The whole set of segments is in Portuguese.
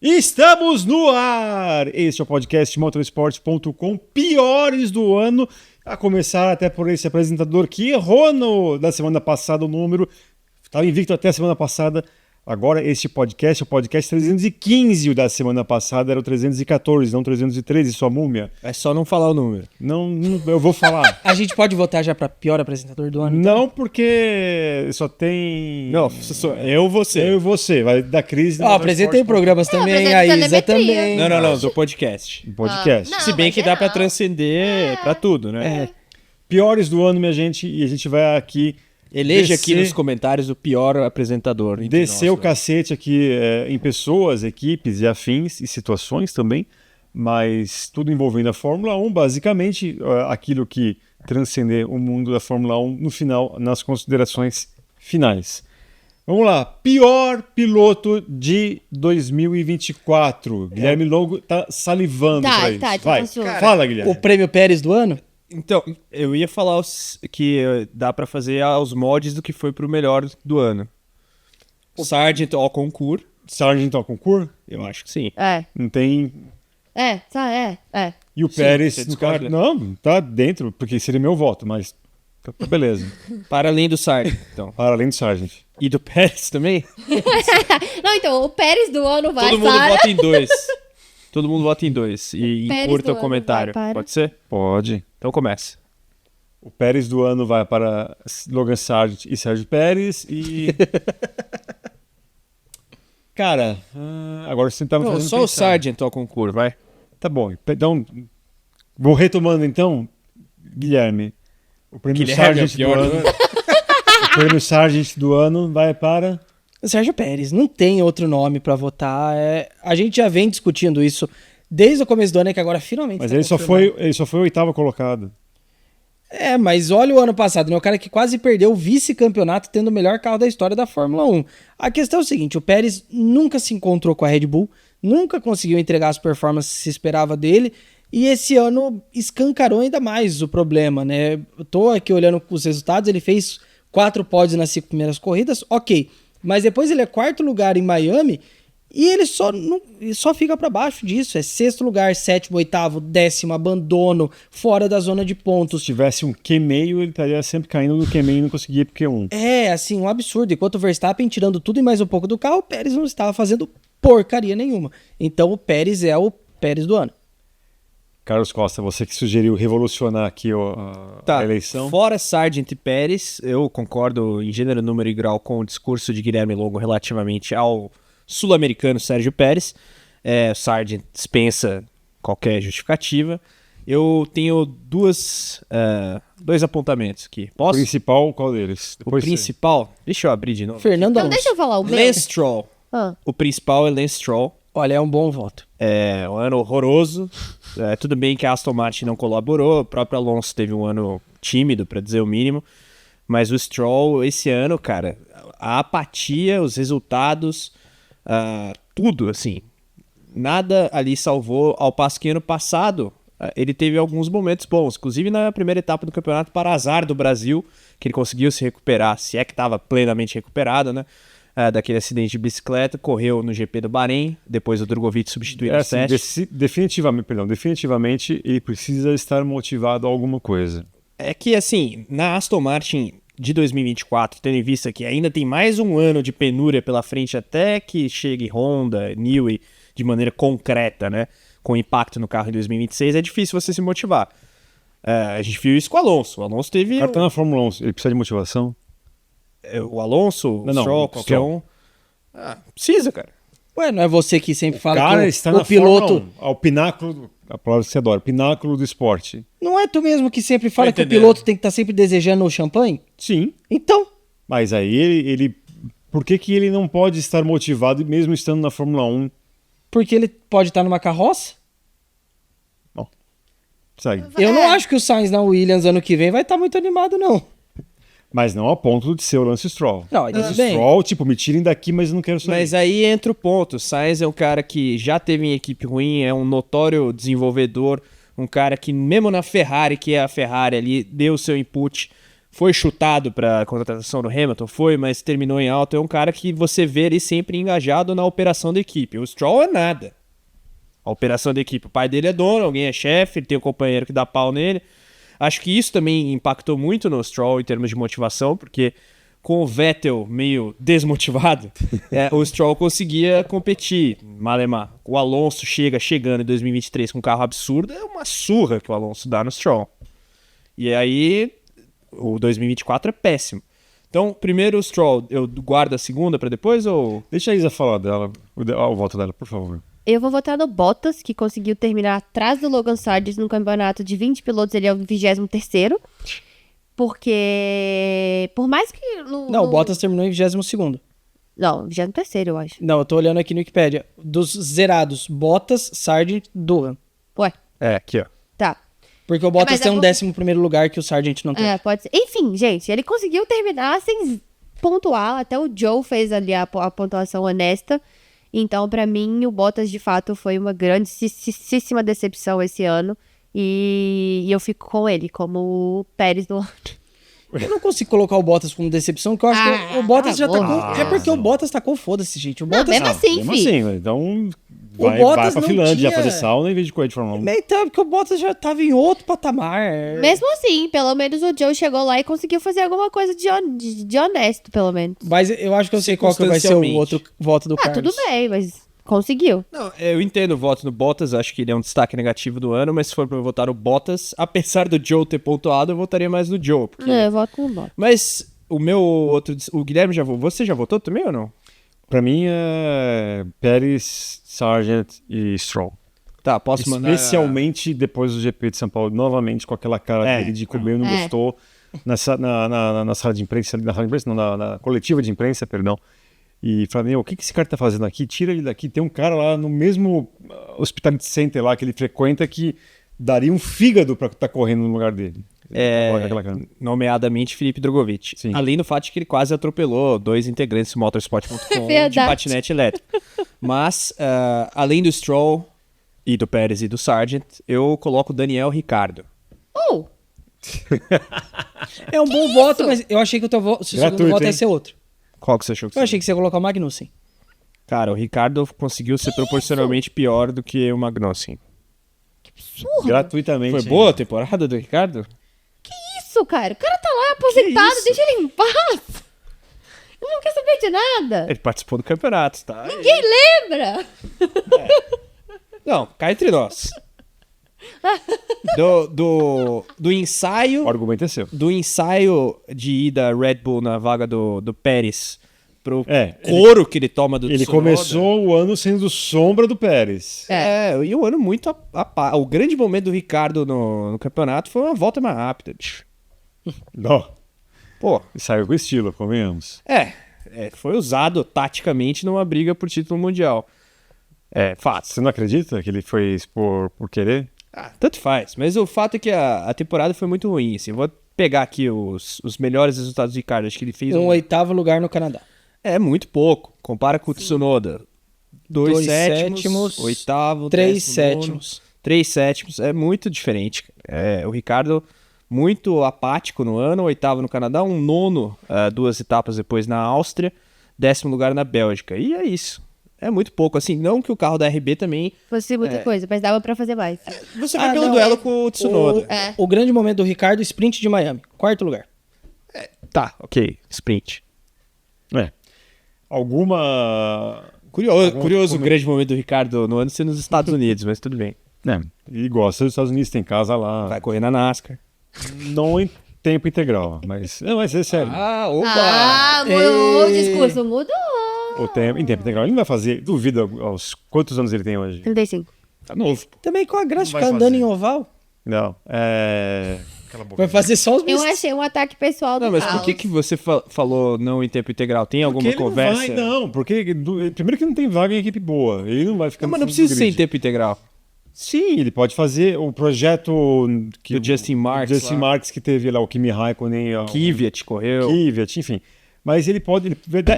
Estamos no ar! Este é o podcast motorsport.com, piores do ano, a começar até por esse apresentador que errou da semana passada o número, estava invicto até a semana passada. Agora este podcast é o podcast 315, o da semana passada era o 314, não 313, sua múmia. É só não falar o número. Não, eu vou falar. A gente pode votar já pra pior apresentador do ano? Não, porque só tem... Não, eu, você. Eu e você, vai da crise... Apresentei programas também, a Isa também. Não, do podcast. Podcast. Não, Se bem mas que dá pra geral. transcender pra tudo, né? Piores do ano, minha gente, e a gente vai aqui... Eleja aqui descer- nos comentários o pior apresentador. entre Descer nós, o cacete aqui em pessoas, equipes e afins e situações também, mas tudo envolvendo a Fórmula 1, basicamente aquilo que transcender o mundo da Fórmula 1 no final, nas considerações finais. Vamos lá, pior piloto de 2024. Guilherme Longo tá salivando pra isso. Vai, ansioso. fala, Guilherme. O prêmio Pérez do ano? Então, eu ia falar que dá pra fazer aos moldes do que foi pro melhor do ano. O Sargent ao concurso, Sargent ao concurso? eu acho que sim. Não tem... E o Sim, Pérez... você no caso- discorda? não, tá dentro, porque seria meu voto, mas... Tá beleza. Para além do Sargent, então. Para além do Sargent. E do Pérez também? Não, então, o Pérez do ano vai Todo mundo para... vota em dois. Todo mundo vota em dois. E Pérez curta do o ano comentário. vai para- Pode ser? Pode. Então começa. O Pérez do ano vai para Logan Sargent e Sérgio Pérez e... Cara, agora você tá me Não, fazendo só o pensar. Sargent ao concurso, vai. Tá bom, então... Vou retomando então, Guilherme. O prêmio Guilherme é o Sargent do pior do ano... ano. O prêmio Sargent do ano vai para... Sérgio Pérez. Não tem outro nome pra votar. A gente já vem discutindo isso desde o começo do ano, que agora finalmente Mas tá ele só confirmado. foi o oitavo colocado. Mas olha o ano passado, né? O cara que quase perdeu o vice-campeonato tendo o melhor carro da história da Fórmula 1. A questão é o seguinte, o Pérez nunca se encontrou com a Red Bull, nunca conseguiu entregar as performances que se esperava dele, e esse ano escancarou ainda mais o problema, né? Eu tô aqui olhando os resultados, ele fez 4 pódios nas 5 primeiras corridas, ok. Mas depois ele é 4º lugar em Miami e ele só fica pra baixo disso. É 6º lugar, 7º, 8º, 10º, abandono, fora da zona de pontos. Se tivesse um Q-meio, ele estaria sempre caindo no Q-meio e não conseguia ir pro Q1. É, assim, um absurdo. Enquanto o Verstappen tirando tudo e mais um pouco do carro, o Pérez não estava fazendo porcaria nenhuma. Então o Pérez é o Pérez do ano. Carlos Costa, você que sugeriu revolucionar aqui a eleição. Fora Sargent e Pérez, eu concordo em gênero, número e grau com o discurso de Guilherme Longo relativamente ao sul-americano Sérgio Pérez. O Sargent dispensa qualquer justificativa. Eu tenho dois apontamentos aqui. O Posso? principal, qual deles? O Depois você- principal, deixa eu abrir de novo. Fernando Então, Alonso. deixa eu falar o meu. Lance Stroll. Ah. O principal é Lance Stroll. Olha, é um bom voto. É um ano horroroso. Tudo bem que a Aston Martin não colaborou, o próprio Alonso teve um ano tímido, para dizer o mínimo. Mas o Stroll, esse ano, cara, a apatia, os resultados, tudo, assim. Nada ali salvou, ao passo que ano passado ele teve alguns momentos bons. Inclusive na primeira etapa do campeonato, para azar do Brasil, que ele conseguiu se recuperar, se é que estava plenamente recuperado, né? Daquele acidente de bicicleta, correu no GP do Bahrein, depois o Drogovic substituiu no assim, set. definitivamente ele precisa estar motivado a alguma coisa. É que, assim, na Aston Martin de 2024, tendo em vista que ainda tem mais um ano de penúria pela frente até que chegue Honda, Newey, de maneira concreta, né? Com impacto no carro em 2026, é difícil você se motivar. A gente viu isso com o Alonso. O Alonso teve... O cara tá na Fórmula 1, ele precisa de motivação? O Alonso, o Stroll, o qualquer Stroll. um. Precisa, cara. Ué, não é você que sempre fala Cara, que está o na piloto... Fórmula 1, ao pináculo, a palavra que você adora, pináculo do esporte. Não é tu mesmo que sempre fala que o entendendo. piloto tem que estar sempre desejando o champanhe? Sim, Então, mas aí ele por que ele não pode estar motivado mesmo estando na Fórmula 1? porque ele pode estar numa carroça? Segue. Eu não acho que o Sainz na Williams ano que vem vai estar muito animado, não. Mas não a ponto de ser o Lance Stroll. Não, aí tudo Lance bem. Stroll, tipo, me tirem daqui, mas eu não quero sair. Mas aí entra o ponto. O Sainz é um cara que já teve em equipe ruim, é um notório desenvolvedor, um cara que mesmo na Ferrari, que é a Ferrari ali, deu o seu input, foi chutado pra contratação do Hamilton, mas terminou em alta. É um cara que você vê ele sempre engajado na operação da equipe. O Stroll é nada. A operação da equipe. O pai dele é dono, alguém é chefe, ele tem um companheiro que dá pau nele. Acho que isso também impactou muito no Stroll em termos de motivação, porque com o Vettel meio desmotivado, o Stroll conseguia competir, malemar. O Alonso chegando em 2023 com um carro absurdo, é uma surra que o Alonso dá no Stroll. E aí, o 2024 é péssimo. Então, primeiro o Stroll, eu guardo a segunda para depois ou... Deixa a Isa falar dela, o voto dela, por favor. Eu vou votar no Bottas, que conseguiu terminar atrás do Logan Sargent no campeonato de 20 pilotos, ele é o 23º. Porque, por mais que... Não, o Bottas terminou em 22º. Não, 23º, eu acho. Não, eu tô olhando aqui no Wikipedia. Dos zerados, Bottas, Sargent, Doohan. Ué, Aqui, ó. tá. Porque o Bottas mas tem é um por- 11º lugar que o Sargent não tem. É, pode ser. Enfim, gente, ele conseguiu terminar sem pontuar. Até o Joe fez ali a pontuação honesta. Então, pra mim, o Bottas, de fato, foi uma grandíssima decepção esse ano. E eu fico com ele, como o Pérez do ano. Eu não consigo colocar o Bottas como decepção, porque eu acho que o Bottas já tacou. É porque o Bottas tacou, foda-se, gente. O Não, Bottas... mesmo assim, Mesmo fi. assim, então vai Bottas pra não Finlândia tinha- fazer sauna em vez de correr de Fórmula 1. Então, porque o Bottas já tava em outro patamar. Mesmo assim, pelo menos o Joe chegou lá e conseguiu fazer alguma coisa de honesto, pelo menos. Mas eu acho que eu sei qual que vai ser o outro voto do Ah, Carlos. tudo bem, mas conseguiu. Não, eu entendo o voto no Bottas, acho que ele é um destaque negativo do ano, mas se for pra eu votar no Bottas, apesar do Joe ter pontuado, eu votaria mais no Joe. porque- Eu voto no Bottas. Mas o meu outro... O Guilherme já votou. Você já votou também ou não? Pra mim é Pérez, Sargent e Stroll. Tá, posso mandar... Especialmente depois do GP de São Paulo, novamente com aquela cara dele de comer, não É. gostou. Na sala de imprensa, na coletiva de imprensa, perdão. E falei, meu, o que esse cara tá fazendo aqui? Tira ele daqui. Tem um cara lá no mesmo Hospitality Center lá que ele frequenta que daria um fígado pra estar correndo no lugar dele. Coloca aquela cara. Nomeadamente Felipe Drogovic. Sim. Além do fato de que ele quase atropelou 2 integrantes do Motorsport.com de Verdade. patinete elétrico. Mas, além do Stroll e do Pérez e do Sargent, eu coloco Daniel Ricciardo. Oh, É um bom voto, mas eu achei que o teu o seu segundo Gratuito, voto ia hein? ser outro. Qual que você achou que Eu achei que você ia colocar o Magnussen. Cara, o Ricardo conseguiu ser proporcionalmente pior do que o Magnussen. Gratuitamente. Foi hein? boa a temporada do Ricardo? isso, cara. O cara tá lá aposentado, deixa ele em paz. Ele não quer saber de nada. Ele participou do campeonato, tá? Ninguém lembra. Não, cá entre nós. Do ensaio... O argumento é seu. Do ensaio de ida Red Bull na vaga do Pérez pro Ele couro que ele toma do Ele Tsunoda. começou o ano sendo sombra do Pérez. E um ano muito o grande momento do Ricardo no campeonato foi uma volta mais rápida, bicho. Não. Pô, Saiu com estilo, convenhamos. foi usado taticamente numa briga por título mundial. É, fato. Você não acredita que ele foi expor por querer? Tanto faz, mas o fato é que a temporada foi muito ruim, assim. Vou pegar aqui os melhores resultados do Ricardo, acho que ele fez... Um 8º lugar no Canadá. É muito pouco, compara com o Tsunoda. 2 Dois sétimos, sétimos, 8º, 3 19º, sétimos. 3 sétimos, é muito diferente. O Ricardo muito apático no ano, 8º no Canadá, um 9º, 2 etapas depois na Áustria, 10º lugar na Bélgica. E é isso. É muito pouco, assim, não que o carro da RB também... Fosse muita coisa, mas dava pra fazer mais. Você vai pelo duelo com o Tsunoda. O grande momento do Ricardo, sprint de Miami. 4º lugar. Tá, ok, sprint. Alguma... Curioso o grande momento do Ricardo no ano ser nos Estados Unidos, mas tudo bem. Ele gosta dos Estados Unidos, tem casa lá. Vai correr na NASCAR. Não em tempo integral, mas... Não, mas é sério. Ah, mudou o discurso, mudou. Em tempo integral ele não vai fazer... Duvido aos quantos anos ele tem hoje. 35. Tá novo, pô. Também com a graça de Vai ficar andando fazer. em oval. Não, Cala a boca. Vai fazer só os Eu mistos. achei um ataque pessoal do Não, mas por Carlos. que você falou não em tempo integral? Tem alguma Porque ele conversa? Não, vai, não, porque primeiro que não tem vaga em equipe boa. Ele não vai ficar Não, no mas não fundo precisa do ser em grid. tempo integral. Sim, ele pode fazer o projeto Do Justin Marks lá. Marks que teve lá, o Kimi Raikkonen, o Kvyat correu. Kvyat, enfim. Mas ele pode...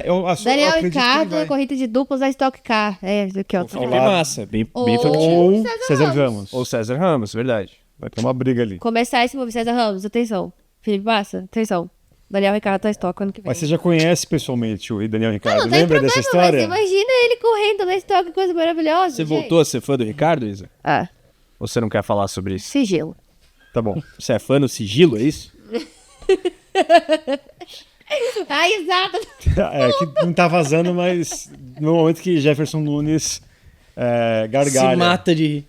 eu acredito Daniel que ele Ricciardo, vai. corrida de duplos da Stock Car. Aqui, ó. Felipe lado. Massa, bem factível. Ou César César Ramos. Ramos. Ou César Ramos, verdade. Vai ter uma briga ali. Começar esse move, César Ramos, atenção. Felipe Massa, atenção. Daniel Ricciardo tá estoque ano que vem. Mas você já conhece pessoalmente o Daniel Ricciardo? Não tem Lembra problema, dessa história? Mas imagina ele correndo na estoque, coisa maravilhosa. Você gente. voltou a ser fã do Ricardo, Isa? Ah, Ou você não quer falar sobre isso? sigilo. Tá bom. Você é fã do sigilo, é isso? Ai, exato. É que não tá vazando, mas no momento que Jefferson Nunes gargalha. Se mata de rir.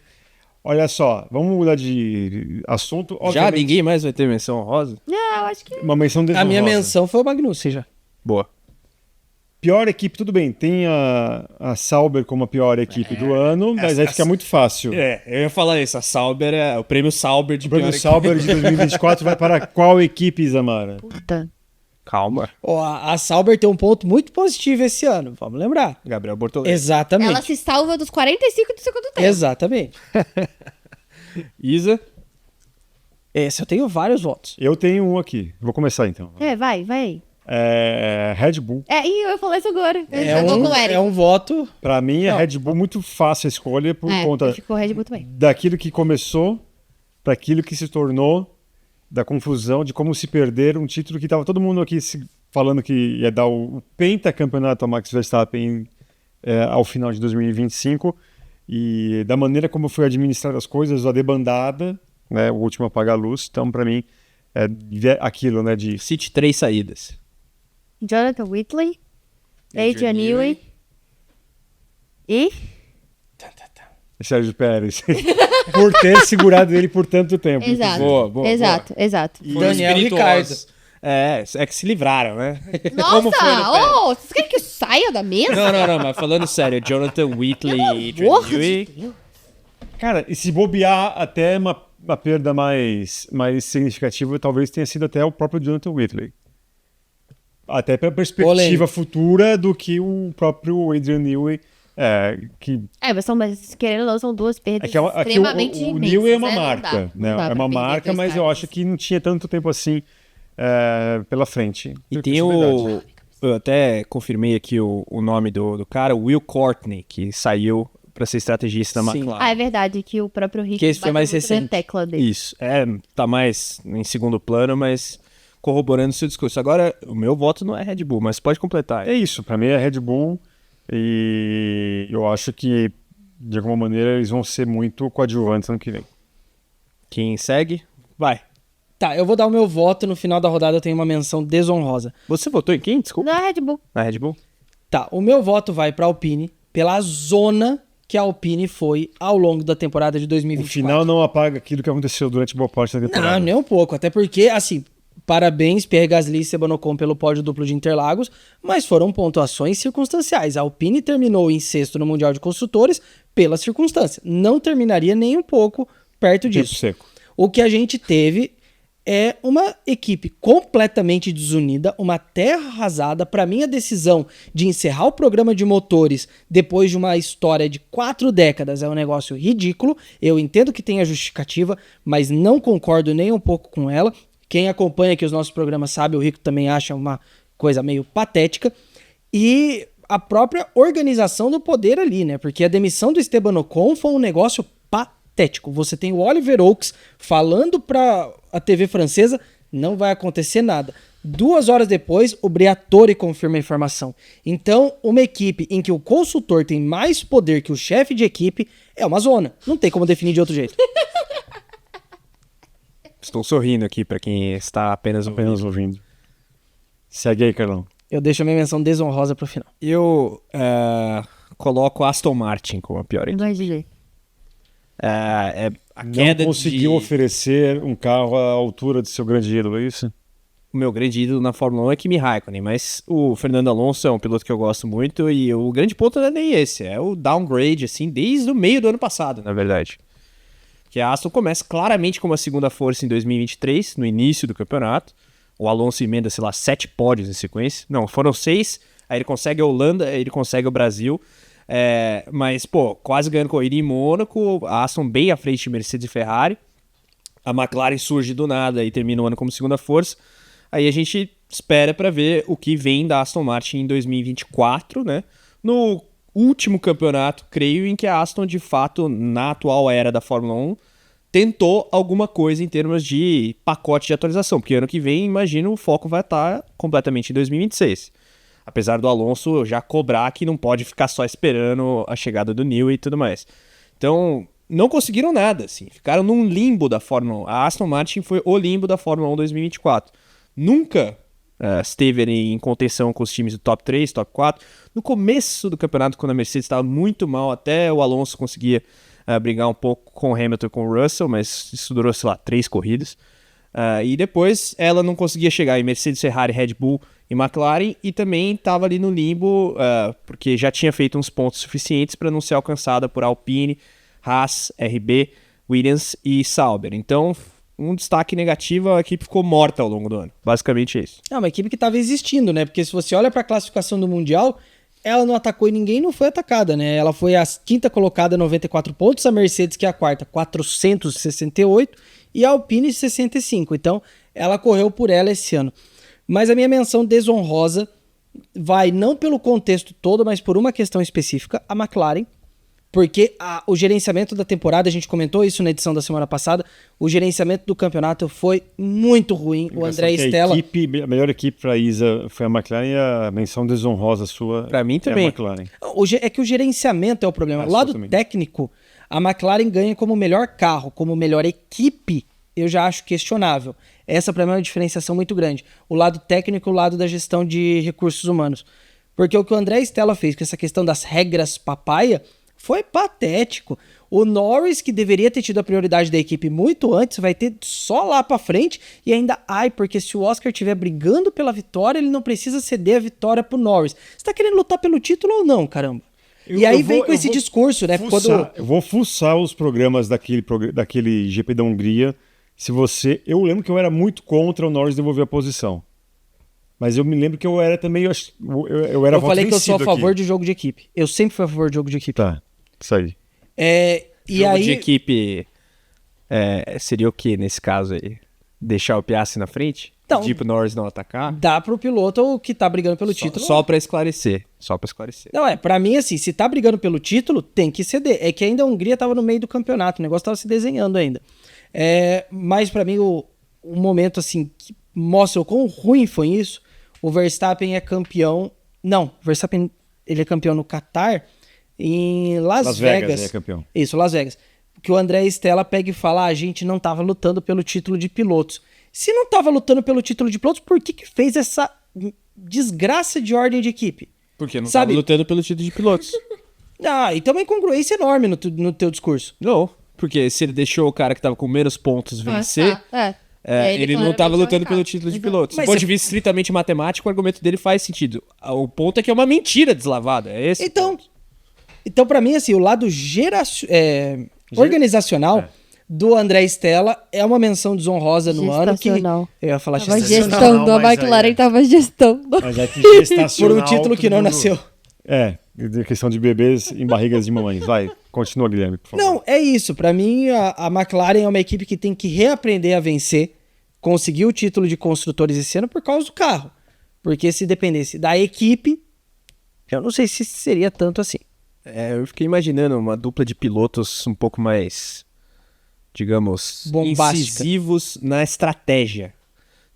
Olha só, vamos mudar de assunto. Já Obviamente, ninguém mais vai ter menção honrosa? Não, eu acho que... Uma menção A desonrosa. minha menção foi o Magnussen já. Boa. Pior equipe, tudo bem. Tem a Sauber como a pior equipe do ano, mas aí fica muito fácil. É, eu ia falar isso. A Sauber o prêmio Sauber de O prêmio pior Sauber de 2024 vai para qual equipe, Isamara? Puta. Calma. Ó, a Sauber tem um ponto muito positivo esse ano, vamos lembrar. Gabriel Bortoletti. Exatamente. Ela se salva dos 45 do segundo tempo. Exatamente. Isa. Esse eu tenho vários votos. Eu tenho um aqui. Vou começar então. Vai. Red Bull. E eu ia falar isso agora. Eu vou com o Eric. É um voto. Para mim, a Não. Red Bull muito fácil a escolha por conta Ficou Red Bull também. daquilo que começou para aquilo que se tornou, da confusão, de como se perder um título que estava todo mundo aqui falando que ia dar o pentacampeonato a Max Verstappen ao final de 2025, e da maneira como foi administrada as coisas, a debandada, né, o último apagar a luz. Então, para mim, é aquilo, né, de Cite 3 saídas. Jonathan Whitley, Adrian Newey e... Sérgio Pérez, por ter segurado ele por tanto tempo. Exato. Boa. Exato. Foram Daniel espirituosos. É que se livraram, né? Como foi no Pérez? Nossa! Vocês querem que eu saia da mesa? Não, mas falando sério, Jonathan Whitley e Adrian Porra Newey. de Deus. Cara, e se bobear, até uma perda mais significativa, talvez tenha sido até o próprio Jonathan Whitley. Até pela perspectiva Polêmico. futura do que o próprio Adrian Newey, que Mas querendo ou não, são duas perdas é que extremamente o imensas, Newey é uma né? Não marca, dá. né? Não dá É pra uma perder marca, dois mas eu caras. acho que não tinha tanto tempo assim pela frente. E tem o... Eu até confirmei aqui o nome do cara, Will Courtney, que saiu para ser estrategista da Sim. McLaren. É verdade que o próprio Rick Que esse foi bateu mais muito na recente. tecla dele. Isso, tá mais em segundo plano, mas corroborando seu discurso. Agora, o meu voto não é Red Bull, mas pode completar. É isso, pra mim é Red Bull, e eu acho que de alguma maneira eles vão ser muito coadjuvantes ano que vem. Quem segue, vai. Tá, eu vou dar o meu voto. No final da rodada eu tenho uma menção desonrosa. Você votou em quem? Desculpa. Não é Red Bull. Na Red Bull? Tá, o meu voto vai pra Alpine pela zona que a Alpine foi ao longo da temporada de O 2024. final não apaga aquilo que aconteceu durante boa parte da temporada. Não, nem um pouco. Até porque, assim, parabéns Pierre Gasly e Esteban Ocon pelo pódio duplo de Interlagos, mas foram pontuações circunstanciais. A Alpine terminou em sexto no Mundial de Construtores pela circunstância. Não terminaria nem um pouco perto Tempo disso. seco. O que a gente teve é uma equipe completamente desunida, uma terra arrasada. Para mim, a decisão de encerrar o programa de motores depois de uma história de 4 décadas é um negócio ridículo. Eu entendo que tem a justificativa, mas não concordo nem um pouco com ela. Quem acompanha aqui os nossos programas sabe, o Rico também acha uma coisa meio patética. E a própria organização do poder ali, né? Porque a demissão do Esteban Ocon foi um negócio patético. Você tem o Oliver Oaks falando para a TV francesa, não vai acontecer nada. 2 horas depois, o Briatore confirma a informação. Então, uma equipe em que o consultor tem mais poder que o chefe de equipe é uma zona. Não tem como definir de outro jeito. Estou sorrindo aqui para quem está apenas ouvindo. Segue aí, Carlão. Eu deixo a minha menção desonrosa pro final. Eu coloco Aston Martin como a pior equipe. Não é de jeito. A Não queda conseguiu de... oferecer um carro à altura de seu grande ídolo, é isso? O meu grande ídolo na Fórmula 1 é Kimi Raikkonen, mas o Fernando Alonso é um piloto que eu gosto muito e o grande ponto não é nem esse, é o downgrade, assim, desde o meio do ano passado, na verdade. Que a Aston começa claramente como a segunda força em 2023, no início do campeonato. O Alonso emenda, sei lá, 7 pódios em sequência. Não, foram 6, aí ele consegue a Holanda, aí ele consegue o Brasil. Mas, pô, quase ganhando corrida em Mônaco, a Aston bem à frente de Mercedes e Ferrari. A McLaren surge do nada e termina o ano como segunda força. Aí a gente espera para ver o que vem da Aston Martin em 2024, né? No último campeonato, creio, em que a Aston, de fato, na atual era da Fórmula 1, tentou alguma coisa em termos de pacote de atualização, porque ano que vem, imagino, o foco vai estar completamente em 2026. Apesar do Alonso já cobrar que não pode ficar só esperando a chegada do Newey e tudo mais. Então, não conseguiram nada, assim. Ficaram num limbo da Fórmula 1. A Aston Martin foi o limbo da Fórmula 1 2024. Nunca esteve em contenção com os times do top 3, top 4. No começo do campeonato, quando a Mercedes estava muito mal, até o Alonso conseguia brigar um pouco com o Hamilton e com o Russell, mas isso durou, sei lá, 3 corridas. E depois ela não conseguia chegar em Mercedes, Ferrari, Red Bull e McLaren, e também estava ali no limbo, porque já tinha feito uns pontos suficientes para não ser alcançada por Alpine, Haas, RB, Williams e Sauber. Então, um destaque negativo, a equipe ficou morta ao longo do ano. Basicamente é isso. É uma equipe que estava existindo, né? Porque se você olha para a classificação do Mundial, ela não atacou e ninguém não foi atacada, né? Ela foi a quinta colocada, 94 pontos, a Mercedes, que é a quarta, 468, e a Alpine, 65. Então, ela correu por ela esse ano. Mas a minha menção desonrosa vai não pelo contexto todo, mas por uma questão específica, a McLaren, porque o gerenciamento da temporada, a gente comentou isso na edição da semana passada, o gerenciamento do campeonato foi muito ruim. O André Stella... A melhor equipe para a Isa foi a McLaren, e a menção desonrosa sua para mim também. É a McLaren. É que o gerenciamento é o problema. O lado técnico, a McLaren ganha como melhor carro, como melhor equipe, eu já acho questionável. Essa para mim é uma diferenciação muito grande. O lado técnico e o lado da gestão de recursos humanos. Porque o que o André Stella fez com essa questão das regras papaya foi patético. O Norris, que deveria ter tido a prioridade da equipe muito antes, vai ter só lá pra frente. E ainda, porque se o Oscar estiver brigando pela vitória, ele não precisa ceder a vitória pro Norris. Você tá querendo lutar pelo título ou não, caramba? E aí vem com esse discurso, né? Eu vou fuçar os programas daquele GP da Hungria. Eu lembro que eu era muito contra o Norris devolver a posição. Mas eu me lembro que eu era também... Eu falei que eu sou a favor de jogo de equipe. Eu sempre fui a favor de jogo de equipe. Tá, isso aí. Jogo de equipe seria o que nesse caso aí? Deixar o Piastri na frente? Então, Pedir pro Norris não atacar? Dá pro piloto que tá brigando pelo título. Só pra esclarecer. Não, pra mim, assim, se tá brigando pelo título, tem que ceder. É que ainda a Hungria tava no meio do campeonato, o negócio tava se desenhando ainda. Mas pra mim, o momento, assim, que mostra o quão ruim foi isso, o Verstappen é campeão... Não, o Verstappen ele é campeão no Qatar, em Las Vegas. É campeão. Isso, Las Vegas. Que o André Stella pega e fala, a gente não tava lutando pelo título de pilotos. Se não tava lutando pelo título de pilotos, por que fez essa desgraça de ordem de equipe? Porque não tava lutando pelo título de pilotos. E tem uma incongruência enorme no teu discurso. Não, porque se ele deixou o cara que tava com menos pontos vencer... ele não estava lutando pelo título de pilotos. Do ponto de vista estritamente matemático, o argumento dele faz sentido. O ponto é que é uma mentira deslavada. É esse então para mim, assim, o lado organizacional do André Stella é uma menção desonrosa no ano que... Eu ia falar gestando, a McLaren tava gestando. Mas é que gestacional... Por um título que não nasceu. Questão de bebês em barrigas de mamães. Vai, continua, Guilherme, por favor. Não, é isso. Pra mim, a McLaren é uma equipe que tem que reaprender a vencer. Conseguiu o título de construtores esse ano por causa do carro. Porque se dependesse da equipe, eu não sei se seria tanto assim. Eu fiquei imaginando uma dupla de pilotos um pouco mais, digamos, incisivos na estratégia.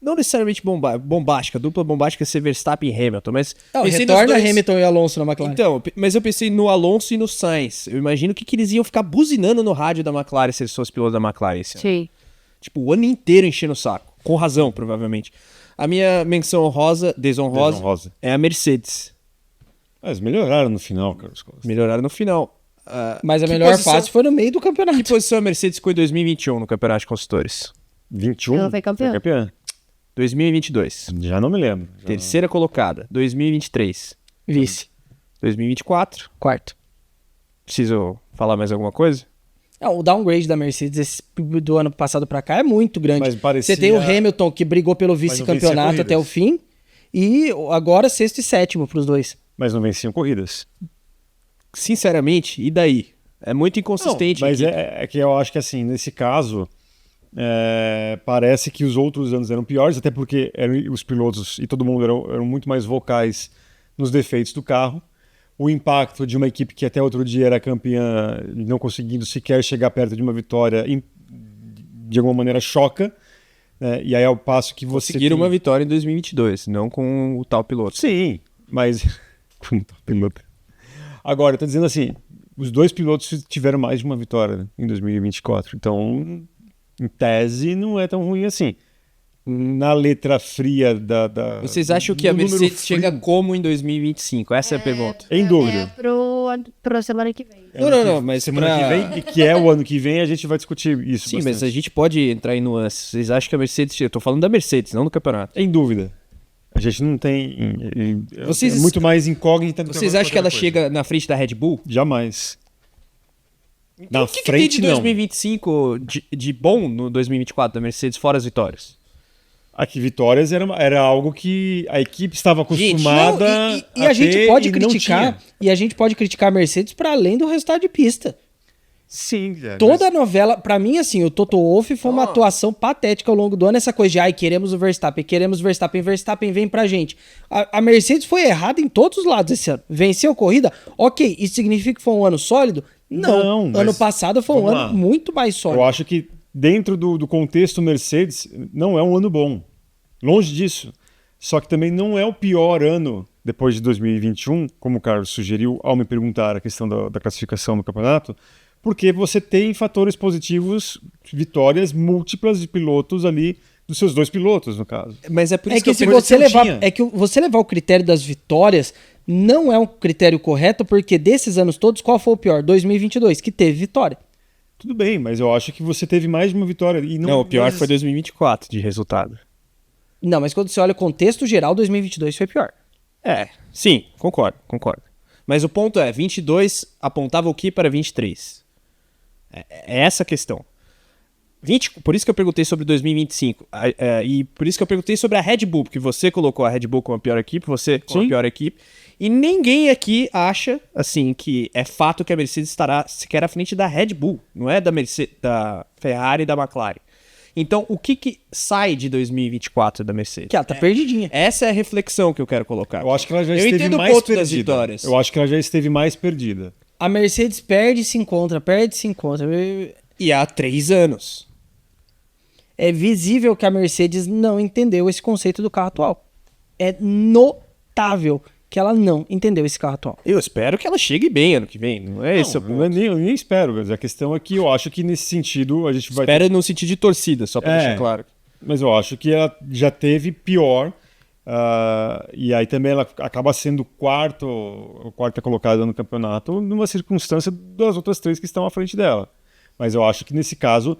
Não necessariamente bombástica. Dupla bombástica é ser Verstappen e Hamilton, mas... retorna Hamilton e Alonso na McLaren. Então, mas eu pensei no Alonso e no Sainz. Eu imagino que eles iam ficar buzinando no rádio da McLaren se eles fossem pilotos da McLaren esse ano. Sim. Tipo, o ano inteiro enchendo o saco. Com razão, provavelmente. A minha menção desonrosa é a Mercedes. Mas melhoraram no final, Carlos Costa. Melhoraram no final. Mas a melhor fase foi no meio do campeonato. Que posição a Mercedes ficou em 2021 no Campeonato de Construtores? 21? Ela foi campeã. 2022. Já não me lembro. Terceira colocada. 2023. Vice. 2024. Quarto. Preciso falar mais alguma coisa? O downgrade da Mercedes do ano passado pra cá é muito grande. Mas parecia... Você tem o Hamilton, que brigou pelo vice-campeonato até o fim, e agora sexto e sétimo pros dois. Mas não venciam corridas. Sinceramente, e daí? É muito inconsistente. Não, mas é que eu acho que, assim, nesse caso, parece que os outros anos eram piores, até porque os pilotos e todo mundo eram muito mais vocais nos defeitos do carro. O impacto de uma equipe que até outro dia era campeã, não conseguindo sequer chegar perto de uma vitória, de alguma maneira choca, né? E aí ao passo que você Conseguiram tem... uma vitória em 2022, não com o tal piloto. Sim, mas com o piloto. Agora, eu tô dizendo assim, os dois pilotos tiveram mais de uma vitória, né, em 2024, então em tese não é tão ruim assim. Na letra fria da Vocês acham que a no número Mercedes frio, chega como em 2025? Essa é a pergunta. em dúvida. Pro semana que vem. Não, mas Semana pra- que vem, e que é o ano que vem, a gente vai discutir isso. Sim, bastante. mas a gente pode entrar em nuances. Vocês acham que a Mercedes... Eu tô falando da Mercedes, não do campeonato. Em dúvida. A gente não tem. Vocês- é muito mais incógnita do que Vocês acham que ela chega na frente da Red Bull? Jamais. Na O que tem frente, de não. 2025 de bom no 2024 da Mercedes, fora as vitórias? Aqui, vitórias era algo que a equipe estava acostumada Não, e a gente ter pode e não criticar, tinha. e a gente pode criticar a Mercedes para além do resultado de pista. Sim, Toda a novela, pra mim, assim, o Toto Wolff foi uma atuação patética ao longo do ano. Essa coisa de, queremos o Verstappen, Verstappen vem pra gente. A Mercedes foi errada em todos os lados esse ano. Venceu a corrida, ok, isso significa que foi um ano sólido? Não, Mas ano passado foi um vamos ano lá. muito mais sólido. Eu acho que dentro do contexto Mercedes, não é um ano bom. Longe disso. Só que também não é o pior ano depois de 2021, como o Carlos sugeriu ao me perguntar a questão da classificação do campeonato, porque você tem fatores positivos, vitórias múltiplas de pilotos ali, dos seus dois pilotos, no caso. Mas é por É isso que eu se pergunto- você não levar, tinha. é que você levar o critério das vitórias não é um critério correto, porque desses anos todos, qual foi o pior? 2022, que teve vitória. Tudo bem, mas eu acho que você teve mais de uma vitória. E Não, o pior mas- foi 2024 de resultado. Não, mas quando você olha o contexto geral, 2022 foi pior. Sim, concordo. Mas o ponto é, 22 apontava o que para 23? É essa a questão. Por isso que eu perguntei sobre 2025. E por isso que eu perguntei sobre a Red Bull, porque você colocou a Red Bull como a pior equipe, você como a Sim. pior equipe. E ninguém aqui acha, assim, que é fato que a Mercedes estará sequer à frente da Red Bull. Não é da Ferrari e da McLaren. Então, o que sai de 2024 da Mercedes? Que ela tá perdidinha. Essa é a reflexão que eu quero colocar. Eu acho que ela já Eu esteve entendo o mais ponto das perdida. vitórias. Eu acho que ela já esteve mais perdida. A Mercedes perde e se encontra, perde e se encontra. E há 3 anos. É visível que a Mercedes não entendeu esse conceito do carro atual. É notável que ela não entendeu esse carro atual. Eu espero que ela chegue bem ano que vem. Não é esse o ponto. Eu nem espero, mas a questão é que eu acho que nesse sentido a gente vai... Espera no sentido de torcida, só pra É. deixar claro. Mas eu acho que ela já teve pior. E aí também ela acaba sendo quarta colocada no campeonato numa circunstância das outras três que estão à frente dela. Mas eu acho que nesse caso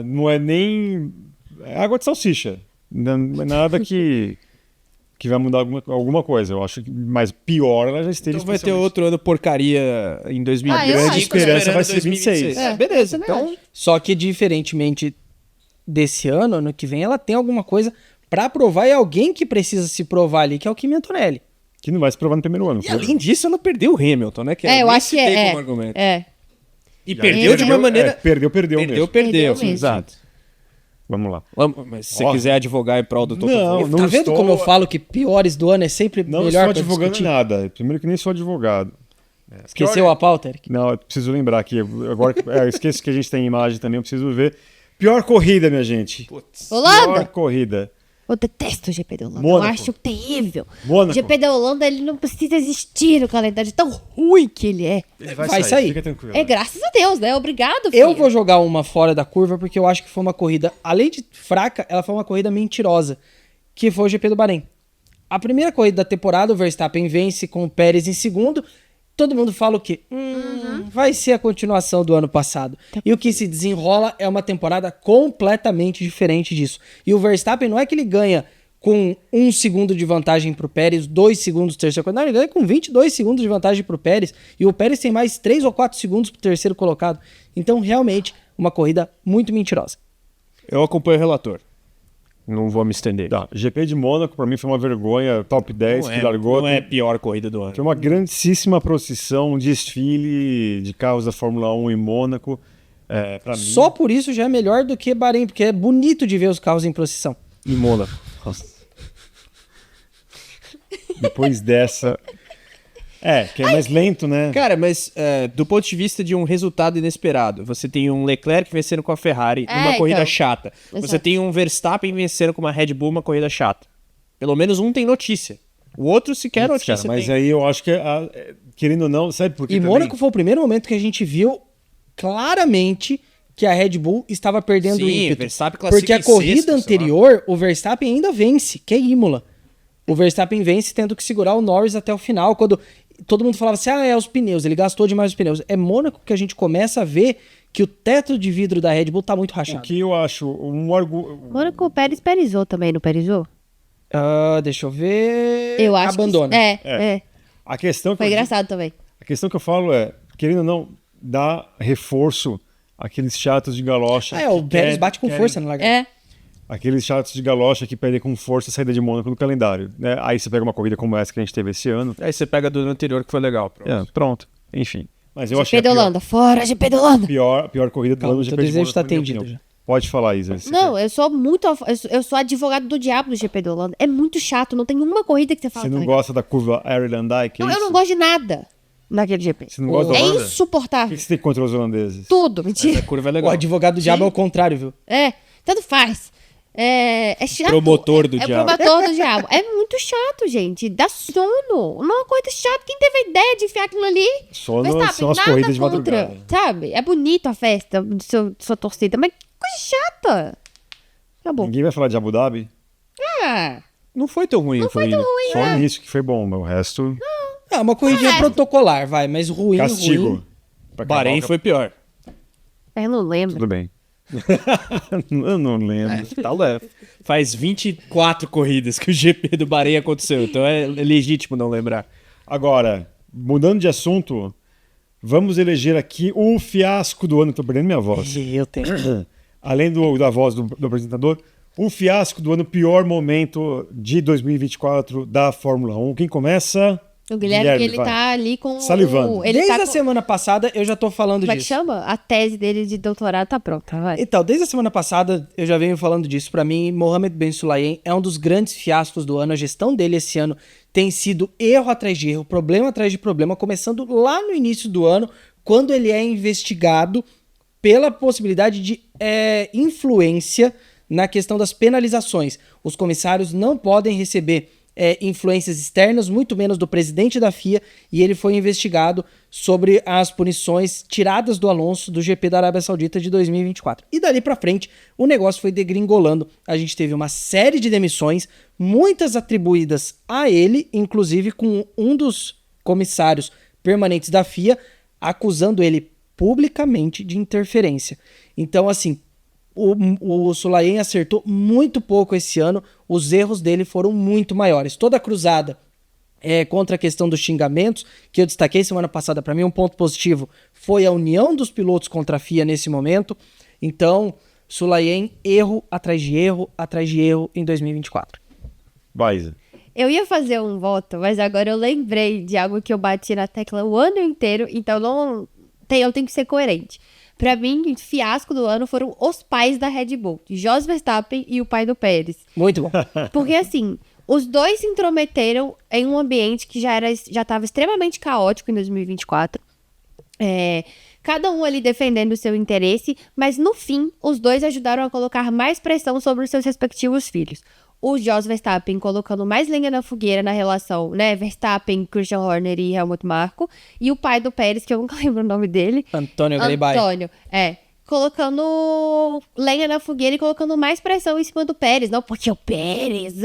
não é nem é água de salsicha. Não é nada que vai mudar alguma coisa. Eu acho que mais pior ela já esteve. Então vai ter especialmente. outro ano porcaria em 2020. Ah, eu grande acho. esperança vai ser 26. Beleza. também Então, acho. Só que, diferentemente desse ano que vem, ela tem alguma coisa pra provar e alguém que precisa se provar ali, que é o Kimi Antonelli. Que não vai se provar no primeiro ano. e além disso, ela perdeu o Hamilton, né? Que Eu nem acho que citei é. como argumento. É. E perdeu de uma maneira... Perdeu mesmo. Perdeu Perdeu mesmo. exato. Vamos lá. Mas se você Ó. quiser advogar em prol do Toto Não, Wolff, não Tá vendo estou- como eu falo que piores do ano é sempre Não melhor estou pra advogando discutir? nada. Primeiro que nem sou advogado. Esqueceu a pauta, Eric? Não, eu preciso lembrar aqui. Agora eu esqueço que a gente tem imagem também, eu preciso ver. Pior corrida, minha gente. Pior Holanda! corrida. Eu detesto o GP da Holanda. Mônaco. Eu acho terrível. Mônaco. O GP da Holanda, ele não precisa existir no calendário, de tão ruim que ele é. Ele vai sair. Fica tranquilo. É graças a Deus, né? Obrigado, filho. Eu vou jogar uma fora da curva porque eu acho que foi uma corrida, além de fraca, ela foi uma corrida mentirosa, que foi o GP do Bahrein. A primeira corrida da temporada, o Verstappen vence com o Pérez em segundo. Todo mundo fala o quê? Vai ser a continuação do ano passado. E o que se desenrola é uma temporada completamente diferente disso. E o Verstappen não é que ele ganha com 1 segundo de vantagem pro Pérez, 2 segundos pro terceiro colocado. Não, ele ganha com 22 segundos de vantagem pro Pérez. E o Pérez tem mais 3 ou 4 segundos pro terceiro colocado. Então, realmente, uma corrida muito mentirosa. eu acompanho o relator. Não vou me estender. Tá, GP de Mônaco, pra mim, foi uma vergonha. Top 10 que largou. não é a pior corrida do ano. Foi uma grandíssima procissão, um desfile de carros da Fórmula 1 em Mônaco. Pra mim. Só por isso já é melhor do que Bahrein, porque é bonito de ver os carros em procissão. Em Mônaco. Depois dessa. Que é mais lento, né? Cara, mas do ponto de vista de um resultado inesperado, você tem um Leclerc vencendo com a Ferrari numa corrida então. chata. Você Exato. tem um Verstappen vencendo com uma Red Bull uma corrida chata. Pelo menos um tem notícia. O outro sequer notícia Cara, mas tem. aí eu acho que, querendo ou não, sabe por quê E também? Mônaco foi o primeiro momento que a gente viu claramente que a Red Bull estava perdendo o Sim, ímpeto. Verstappen classifica Porque a em corrida sexto, sei lá. anterior, o Verstappen ainda vence, que é Imola. O Verstappen vence tendo que segurar o Norris até o final, quando todo mundo falava assim, é os pneus, ele gastou demais os pneus. É Mônaco que a gente começa a ver que o teto de vidro da Red Bull tá muito O rachado. que eu acho Mônaco, o Pérez perizou também, não perizou? Deixa eu ver... Eu acho Abandona. que... a questão que Foi eu digo- engraçado também. A questão que eu falo querendo ou não, dá reforço àqueles chatos de galocha. O que Pérez bate com querem- força na largada. É. Aqueles chatos de galocha que pedem com força a saída de Mônaco no calendário. Né? Aí você pega uma corrida como essa que a gente teve esse ano. Aí você pega do ano anterior que foi legal. Pronto. Pronto. Enfim. Mas eu achei GP da Holanda, fora GP da Holanda. a pior corrida do Calma, ano teu GP de desejo Mônaco, tá na minha atendido opinião. já. Pode falar, Isa. Você Não, eu sou muito. Eu sou advogado do diabo do GP da Holanda. É muito chato, não tem uma corrida que você fala. Você não "Ai, gosta da curva Ireland Dyke? eu não gosto de nada naquele GP. Você não gosta da É Holanda? O insuportável. que você tem contra os holandeses? Tudo, Essa mentira. curva é O legal. advogado do diabo é o contrário, viu? Tanto faz. É chato. Promotor do é diabo. promotor do diabo. É muito chato, gente. Dá sono. Não é uma coisa chata. Quem teve a ideia de enfiar aquilo ali? Sono Verstappen, são as nada corridas de contra, madrugada. sabe? É bonito a festa de sua torcida, mas que coisa chata. Acabou. Ninguém vai falar de Abu Dhabi? Ah, Não foi tão ruim a corrida. Só o início que foi bom, mas o resto, Uma corridinha protocolar, vai, mas ruim, castigo. ruim. Pra Bahrein acabar, foi pior. eu não lembro. Tudo bem. Eu não lembro. Tá leve. Faz 24 corridas que o GP do Bahrein aconteceu, então é legítimo não lembrar. Agora, mudando de assunto, vamos eleger aqui o fiasco do ano. Tô perdendo minha voz. Eu tenho. Além da voz do apresentador, o fiasco do ano, pior momento de 2024 da Fórmula 1. Quem começa? O Guilherme, que ele vai. tá ali com Salivando. Ele Desde tá a com... semana passada eu já tô falando Como é que disso. chama? A tese dele de doutorado tá pronta, vai. Então, desde a semana passada eu já venho falando disso. Pra mim, Mohamed Ben Sulayem é um dos grandes fiascos do ano. A gestão dele esse ano tem sido erro atrás de erro, problema atrás de problema, começando lá no início do ano, quando ele é investigado pela possibilidade de influência na questão das penalizações. Os comissários não podem receber influências externas, muito menos do presidente da FIA, e ele foi investigado sobre as punições tiradas do Alonso do GP da Arábia Saudita de 2024. E dali pra frente, o negócio foi degringolando. A gente teve uma série de demissões, muitas atribuídas a ele, inclusive com um dos comissários permanentes da FIA, acusando ele publicamente de interferência. Então, assim, o Sulayem acertou muito pouco esse ano, os erros dele foram muito maiores. Toda a cruzada contra a questão dos xingamentos, que eu destaquei semana passada, para mim um ponto positivo foi a união dos pilotos contra a FIA nesse momento. Então, Sulayem, erro atrás de erro em 2024. Baiza. Eu ia fazer um voto, mas agora eu lembrei de algo que eu bati na tecla o ano inteiro, então eu tenho que ser coerente. Pra mim, o fiasco do ano foram os pais da Red Bull, Jos Verstappen e o pai do Pérez. Muito bom. Porque, assim, os dois se intrometeram em um ambiente que já estava extremamente caótico em 2024. Cada um ali defendendo o seu interesse, mas no fim, os dois ajudaram a colocar mais pressão sobre os seus respectivos filhos. O Jos Verstappen colocando mais lenha na fogueira na relação, né? Verstappen, Christian Horner e Helmut Marko. E o pai do Pérez, que eu nunca lembro o nome dele. Antônio Garibaldi. Antônio, colocando lenha na fogueira e colocando mais pressão em cima do Pérez. Não, porque o Pérez,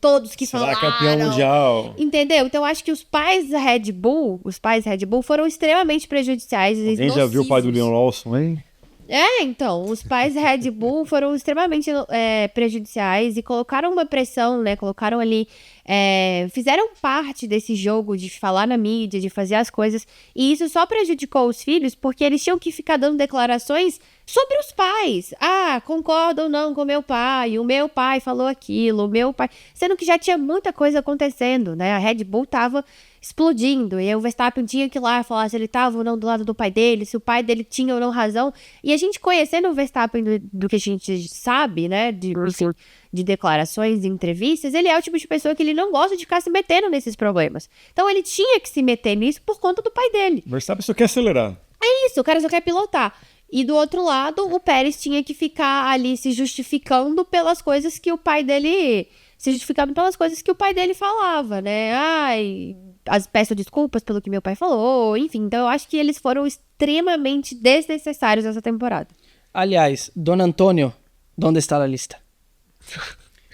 todos que Será falaram. campeão mundial? Entendeu? Então, acho que os pais Red Bull foram extremamente prejudiciais. Quem já viu o pai do nocivos. Leon Lawson, hein? Então, os pais Red Bull foram extremamente prejudiciais e colocaram uma pressão, né? Colocaram ali, fizeram parte desse jogo de falar na mídia, de fazer as coisas. E isso só prejudicou os filhos porque eles tinham que ficar dando declarações sobre os pais. Concordo ou não com meu pai, o meu pai falou aquilo, o meu pai... Sendo que já tinha muita coisa acontecendo, né? A Red Bull tava explodindo. E aí o Verstappen tinha que ir lá falar se ele estava ou não do lado do pai dele, se o pai dele tinha ou não razão. E a gente conhecendo o Verstappen do que a gente sabe, né, enfim, de declarações, de entrevistas, ele é o tipo de pessoa que ele não gosta de ficar se metendo nesses problemas. Então ele tinha que se meter nisso por conta do pai dele. O Verstappen só quer acelerar. É isso, o cara só quer pilotar. E do outro lado, o Pérez tinha que ficar ali se justificando pelas coisas que o pai dele... Se justificando pelas coisas que o pai dele falava, né? Ai, peço desculpas pelo que meu pai falou, enfim. Então eu acho que eles foram extremamente desnecessários essa temporada. Aliás, Don Antônio, onde está a lista?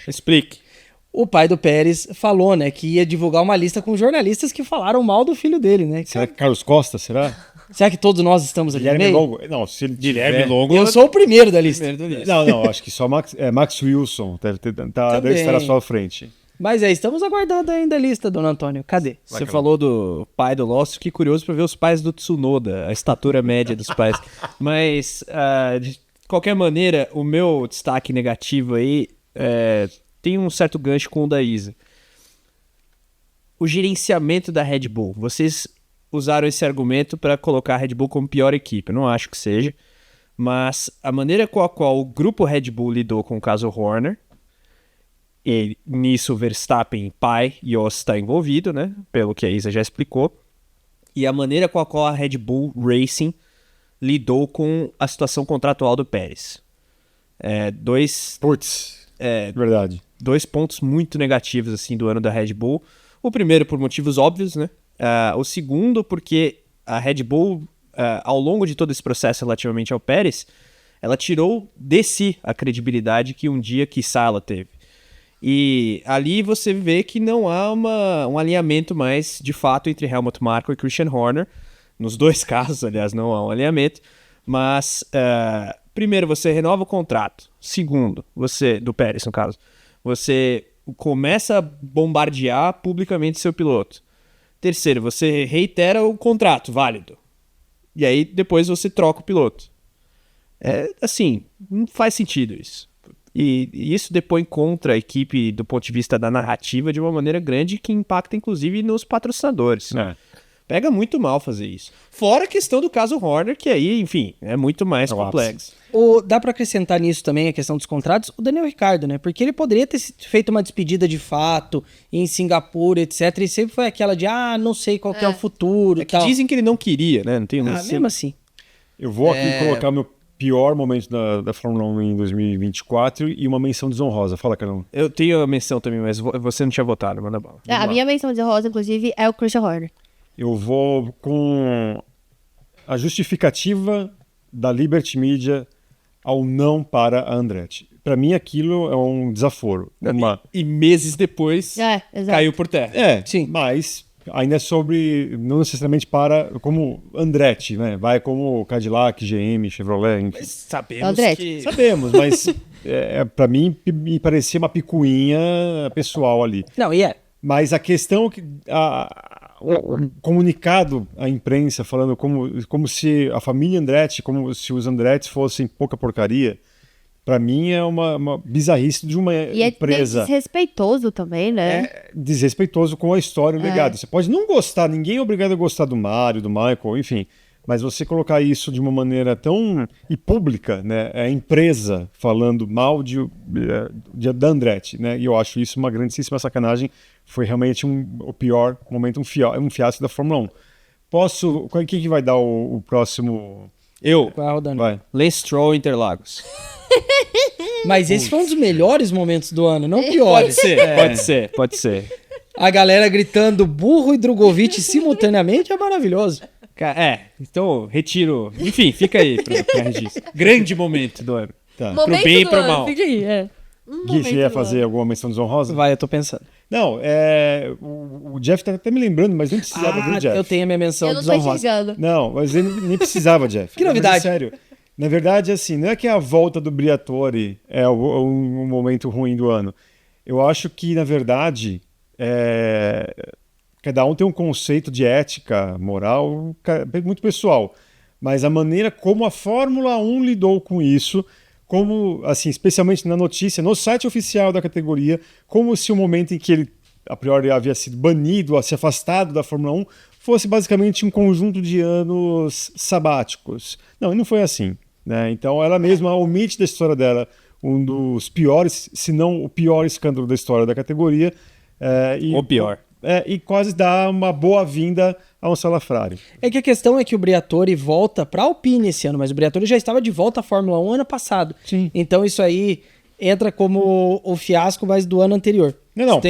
Explique. O pai do Pérez falou, né, que ia divulgar uma lista com jornalistas que falaram mal do filho dele, né? Será que Carlos Costa, será? Será que todos nós estamos ali no Guilherme meio? Longo? Não, se ele Guilherme tiver... Longo. Eu sou o primeiro da lista. Não, acho que só Max Wilson deve estar à sua frente. Mas estamos aguardando ainda a lista, Dona Antônio. Cadê? Você falou do pai do Lost, que curioso pra ver os pais do Tsunoda, a estatura média dos pais. Mas, de qualquer maneira, o meu destaque negativo aí tem um certo gancho com o da Isa. O gerenciamento da Red Bull. Vocês usaram esse argumento para colocar a Red Bull como pior equipe. Eu não acho que seja. Mas a maneira com a qual o grupo Red Bull lidou com o caso Horner, e nisso Verstappen, pai, Yost está envolvido, né? Pelo que a Isa já explicou. E a maneira com a qual a Red Bull Racing lidou com a situação contratual do Pérez. Verdade. Dois pontos muito negativos assim, do ano da Red Bull. O primeiro por motivos óbvios, né? O segundo porque a Red Bull, ao longo de todo esse processo relativamente ao Pérez, ela tirou de si a credibilidade que um dia, quiçá, ela teve. E ali você vê que não há um alinhamento mais, de fato, entre Helmut Marko e Christian Horner. Nos dois casos, aliás, não há um alinhamento. Mas, primeiro, você renova o contrato. Segundo, do Pérez, no caso, você começa a bombardear publicamente seu piloto. Terceiro, você reitera o contrato válido. E aí, depois você troca o piloto. Assim, não faz sentido isso. E isso depõe contra a equipe do ponto de vista da narrativa de uma maneira grande que impacta, inclusive, nos patrocinadores. Pega muito mal fazer isso. Fora a questão do caso Horner, que aí, enfim, é muito mais complexo. Dá pra acrescentar nisso também a questão dos contratos, o Daniel Ricciardo, né? Porque ele poderia ter feito uma despedida de fato em Singapura, etc. E sempre foi aquela de, não sei qual que é o futuro e tal. Dizem que ele não queria, né? Não tem mesmo assim. Eu vou aqui colocar meu pior momento da Fórmula 1 em 2024 e uma menção desonrosa. Fala, Carol. Eu tenho a menção também, mas você não tinha votado, manda bala. A minha menção desonrosa, inclusive, é o Christian Horner. Eu vou com a justificativa da Liberty Media ao não para a Andretti. Para mim, aquilo é um desaforo. E meses depois, caiu por terra. Sim. Mas ainda é sobre, não necessariamente para como Andretti, né? Vai como Cadillac, GM, Chevrolet, enfim. Mas sabemos Sabemos, mas para mim me parecia uma picuinha pessoal ali. Não, Mas a questão o comunicado à imprensa falando como se a família Andretti, como se os Andretti fossem pouca porcaria, para mim é uma bizarrice de uma empresa. E é desrespeitoso também, né? Desrespeitoso com a história e o legado. Você pode não gostar, ninguém é obrigado a gostar do Mário, do Michael, enfim. Mas você colocar isso de uma maneira tão pública, né? É a empresa falando mal da Andretti, né? E eu acho isso uma grandíssima sacanagem. Foi realmente o pior momento, um fiasco da Fórmula 1. Quem que vai dar o próximo? Vai rodando. Vai. Lance Stroll, Interlagos. Mas esse foi um dos melhores momentos do ano, não piores. Pode ser. A galera gritando burro e Drogovic simultaneamente é maravilhoso. Então retiro. Enfim, fica aí pra registro. Grande momento do ano. Tá. Pro bem e pro mal. Fica aí, Gui, você ia fazer alguma menção desonrosa? Vai, eu tô pensando. Não, o Jeff tá até me lembrando, mas nem precisava, viu, Jeff? Eu tenho a minha menção Eu não tô desonrosa. enxergando. Não, mas ele nem precisava, Jeff. Que novidade. Mas, sério. Na verdade, assim, não é que a volta do Briatore é um momento ruim do ano. Eu acho que, na verdade, cada um tem um conceito de ética, moral, muito pessoal. Mas a maneira como a Fórmula 1 lidou com isso, como, assim, especialmente na notícia, no site oficial da categoria, como se o momento em que ele a priori havia sido banido, se afastado da Fórmula 1, fosse basicamente um conjunto de anos sabáticos. Não, e não foi assim, né? Então ela mesma omite da história dela um dos piores, se não o pior escândalo da história da categoria. O pior. E quase dá uma boa-vinda ao Salafrari. É que a questão é que o Briatore volta para a Alpine esse ano, mas o Briatore já estava de volta à Fórmula 1 ano passado. Sim. Então isso aí entra como o fiasco, mas do ano anterior. Não.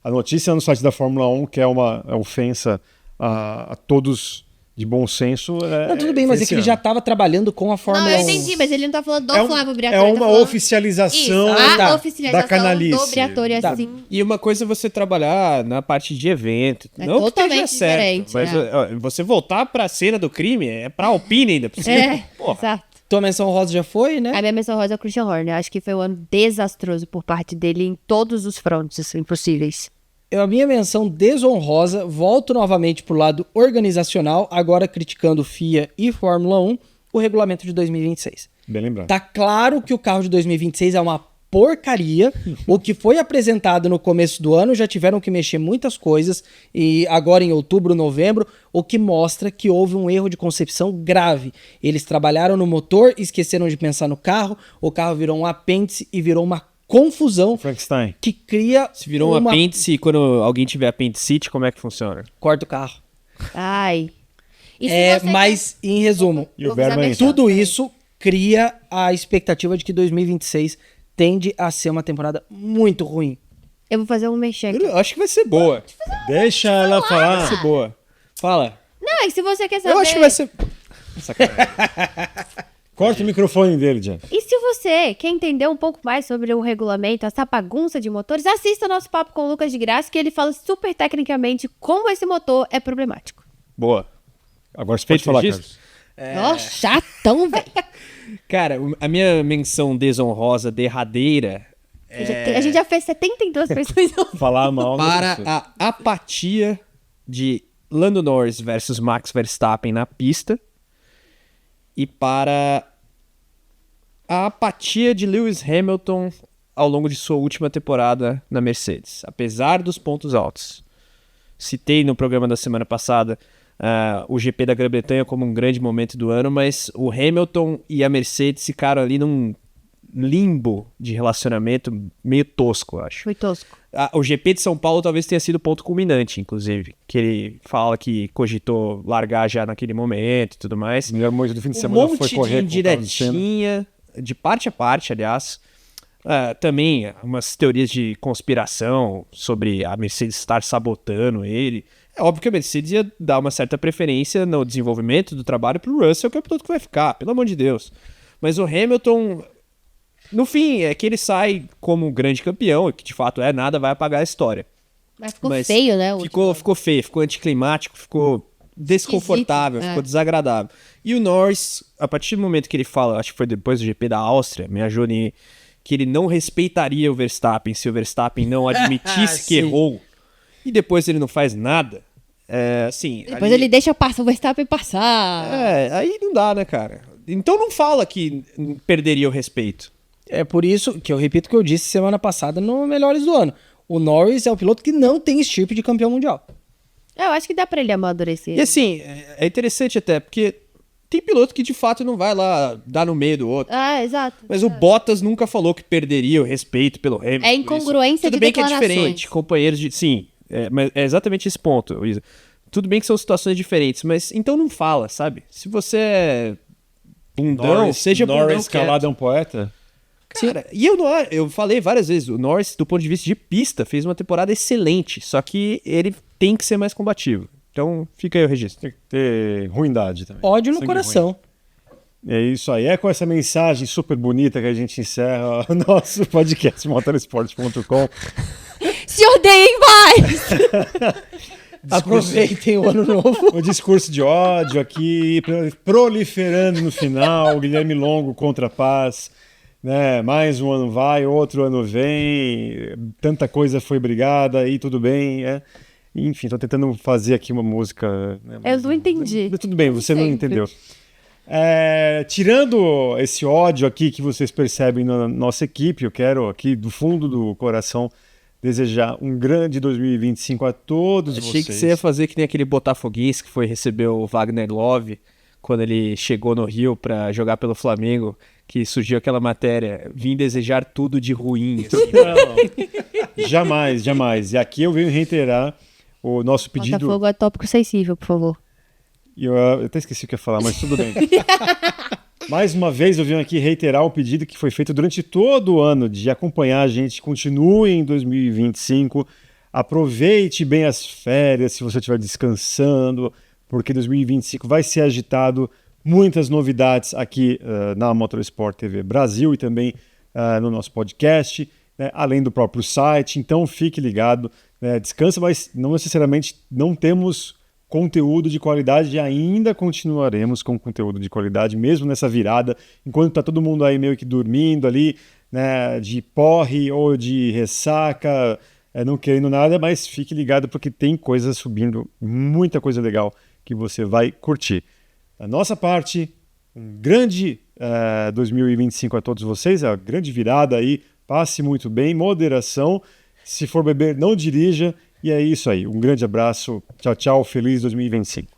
A notícia no site da Fórmula 1, que é uma ofensa a todos de bom senso. Não, tudo bem, mas é que ele já estava trabalhando com a Fórmula 1. Não, eu entendi, mas ele não tá falando do Flávio Briatore. É ele uma tá falando... oficialização a oficialização da canalice. do Briatore, Tá. assim. E uma coisa é você trabalhar na parte de evento. É não que totalmente esteja certo, diferente, mas é. ó, você voltar pra cena do crime é pra Alpine ainda por cima. Porra. Exato. Tua menção rosa já foi, né? A minha menção rosa é o Christian Horner. Acho que foi um ano desastroso por parte dele em todos os frontes impossíveis. A minha menção desonrosa, volto novamente pro lado organizacional, agora criticando FIA e Fórmula 1, o regulamento de 2026. Bem lembrado. Tá claro que o carro de 2026 é uma porcaria. O que foi apresentado no começo do ano já tiveram que mexer muitas coisas, e agora em outubro, novembro, o que mostra que houve um erro de concepção grave. Eles trabalharam no motor, esqueceram de pensar no carro, o carro virou um apêndice e virou uma confusão Frankenstein. que cria Se virou um apêndice e quando alguém tiver apendicite, como é que funciona? corta o carro. Ai. E se você Mas, em resumo, E o Vou fazer a Berman menção. tudo isso cria a expectativa de que 2026 tende a ser uma temporada muito ruim. Eu vou fazer um mexer aqui. Eu acho que vai ser boa. Deixa ela Vai falar. ser boa. Fala. Não, e se você quer saber... Eu acho que vai ser... Sacanagem. Corta o microfone dele, Jeff. E se você quer entender um pouco mais sobre o regulamento, essa bagunça de motores, assista o nosso papo com o Lucas de Graça, que ele fala super tecnicamente como esse motor é problemático. Boa. Agora você pode Feito falar, registro? Carlos. Nossa, chatão, velho. Cara, a minha menção desonrosa derradeira A gente já fez 72 pessoas. Falar mal das para pessoas. a apatia de Lando Norris versus Max Verstappen na pista e para a apatia de Lewis Hamilton ao longo de sua última temporada na Mercedes, apesar dos pontos altos. Citei no programa da semana passada o GP da Grã-Bretanha como um grande momento do ano, mas o Hamilton e a Mercedes ficaram ali num limbo de relacionamento meio tosco, eu acho. Foi tosco. O GP de São Paulo talvez tenha sido o ponto culminante, inclusive, que ele fala que cogitou largar já naquele momento e tudo mais. O melhor momento do fim de Um semana foi monte correr de com o Carlos Senna. indiretinha, de parte a parte, aliás. Também umas teorias de conspiração sobre a Mercedes estar sabotando ele. É óbvio que a Mercedes ia dar uma certa preferência no desenvolvimento do trabalho pro Russell, que é o piloto que vai ficar, pelo amor de Deus. Mas o Hamilton, no fim, é que ele sai como grande campeão, que de fato nada vai apagar a história. Mas ficou Mas feio, né? o Ficou feio, ficou anticlimático, ficou desconfortável, Esquisito, ficou desagradável. E o Norris, a partir do momento que ele fala, acho que foi depois do GP da Áustria, me ajude, que ele não respeitaria o Verstappen se o Verstappen não admitisse que Sim. errou, e depois ele não faz nada, assim... Depois ali- ele deixa passar o Verstappen passar. aí não dá, né, cara? Então não fala que perderia o respeito. É por isso que eu repito o que eu disse semana passada no Melhores do Ano. O Norris é o piloto que não tem estirpe de campeão mundial. Eu acho que dá pra ele amadurecer. E assim, é interessante até, porque tem piloto que de fato não vai lá dar no meio do outro. Exato. Mas o Bottas nunca falou que perderia o respeito pelo Hamilton. É incongruência Tudo de bem que é declarações. diferente, companheiros de... Sim, mas é exatamente esse ponto, Isa. Tudo bem que são situações diferentes, mas então não fala, sabe? Se você é bundão, seja bundão Norris quieto. calado é um poeta. Cara, e eu falei várias vezes, o Norris, do ponto de vista de pista, fez uma temporada excelente, só que ele tem que ser mais combativo. Então, fica aí o registro. Tem que ter ruindade também. Ódio no Sangue coração. ruim. É isso aí. É com essa mensagem super bonita que a gente encerra o nosso podcast motorsport.com. Se odeiem mais! Aproveitem o ano novo. O discurso de ódio aqui, proliferando no final. O Guilherme Longo contra a paz. Né? Mais um ano vai, outro ano vem. Tanta coisa foi brigada e tudo bem. Enfim, estou tentando fazer aqui uma música. Né? Eu não entendi. Mas tudo bem, você não Sempre. entendeu. Tirando esse ódio aqui que vocês percebem na nossa equipe, eu quero aqui do fundo do coração desejar um grande 2025 a todos vocês. Achei que você ia fazer que nem aquele botafoguense que foi receber o Wagner Love quando ele chegou no Rio para jogar pelo Flamengo, que surgiu aquela matéria, vim desejar tudo de ruim. Assim. Não, jamais, jamais. E aqui eu venho reiterar o nosso pedido. Botafogo é tópico sensível, por favor. Eu até esqueci o que ia falar, mas tudo bem. Mais uma vez eu venho aqui reiterar o pedido que foi feito durante todo o ano de acompanhar a gente. Continue em 2025, aproveite bem as férias se você estiver descansando, porque 2025 vai ser agitado, muitas novidades aqui na Motorsport TV Brasil e também no nosso podcast, né, além do próprio site. Então fique ligado, né, descansa, mas não necessariamente não temos conteúdo de qualidade e ainda continuaremos com conteúdo de qualidade, mesmo nessa virada, enquanto está todo mundo aí meio que dormindo ali, né, de porre ou de ressaca, não querendo nada, mas fique ligado porque tem coisa subindo, muita coisa legal que você vai curtir. Da nossa parte, um grande 2025 a todos vocês, a grande virada aí, passe muito bem, moderação, se for beber, não dirija. E é isso aí. Um grande abraço. Tchau, tchau. Feliz 2025.